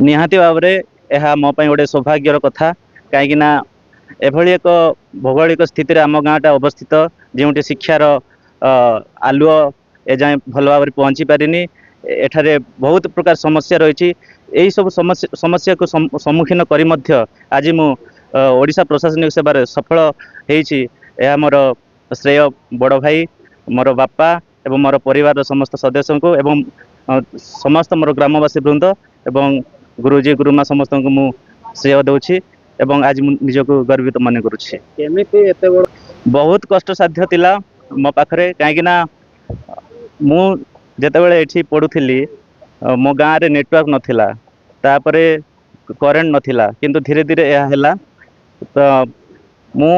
निहाती भाव में मो गोटे सौभाग्यर कथा कहीं एभली एक भौगोलिक स्थिति आम गाँटा अवस्थित जो शिक्षार आलुओ एजाए भल भाव पहुँची पारिनी एठारे बहुत प्रकार समस्या रही यही सब समस्या को सम्मुखीन करी मध्य आज मु ओडिशा प्रशासनिक सेवार सफल होती मोर श्रेय बड़ भाई मोर बापा एवं मोर परिवार समस्त सदस्य को एवं समस्त मोर ग्रामवासी वृंद एवं गुरुजी गुरुमा समस्त को मु श्रेय दूची एवं आज निजक गर्वित मन करुच्छे। बहुत कष्ट साध्य थिला मो पाखरे कहीं मु जेतेबेले एठी पढ़ुथिली मो गाँव रे नेटवर्क नथिला तापरे करेंट नथिला किंतु धीरे धीरे यह हैला तो मु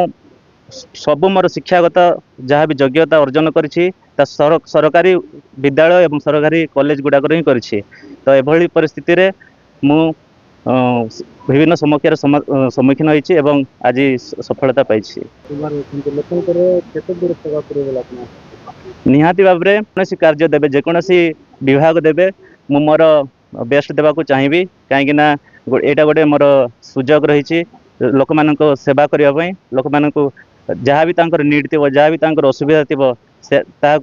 सबु मोर शिक्षागत जहाँ भी योग्यता अर्जन करिछि सरकारी विद्यालय एवं सरकारी कॉलेज गुड़ाक ही करिछि। तो एभली परिस्थिति रे मु विभिन्न समस्यार सम्मुखीन होइछि एवं आज सफलता पाइछि। निहाती भाव में कौन कार्य देवे जेकोसी विभाग देवे मु मोर बेस्ट देवाक चाहिए कहीं यहाँ गोटे मोर सुजोग रही लोक मान सेवा करने लोक मान जहाँ भी नीड थी जहाँ भी असुविधा थी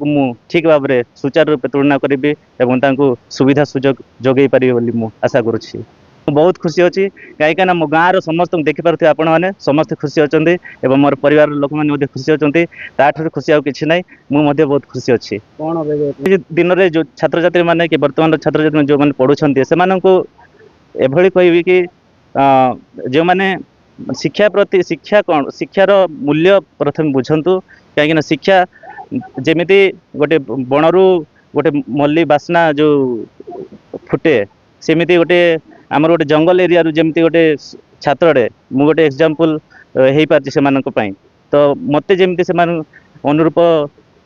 मु ठीक भाव में सुचारू रूप तुलना करी एवं सुविधा सुजोग जोगे पारि मु आशा करुँची। बहुत खुशी अच्छी कहीं मो गाँव समस्त देखिपे आपण मैंने समस्त खुशी अच्छा एवं मोर परिवार लोक मैंने खुशी अच्छा ताठू खुशी आउ कि ना मुझे बहुत खुशी अच्छी। दिन में जो छात्र छात्री मैंने कि वर्तमान छात्र छात्री जो मैंने पढ़ुंट से एभली कहि कि जो मैंने शिक्षा प्रति शिक्षा कौन शिक्षार मूल्य प्रथम बुझंतु कहीं शिक्षा जेमिति गोटे बणरू गोटे मल्ली बास्ना जो फुटे सेमिति गोटे आमर गोटे जंगल एरिया जमती गोटे छात्रटे मु गोटे एग्जांपल हो पार्टी से तो मत जमी से अनुरूप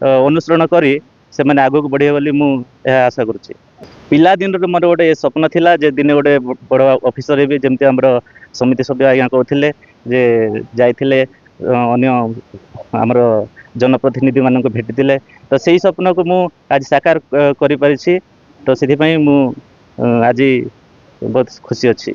अनुसरण करी से आग को बढ़े बोली मुझे आशा करुँची। पिला दिन मोर गोटे स्वप्न थिला जे दिन गोटे बड़ ऑफिसर भी जमती आमर समिति सभ्य आज्ञा कहते जे जाइए अन्य आमर जनप्रतिनिधि मान भेटी तो सही स्वप्न को मु आज साकार कर पारिछि। तो से आज बहुत खुशी अच्छी।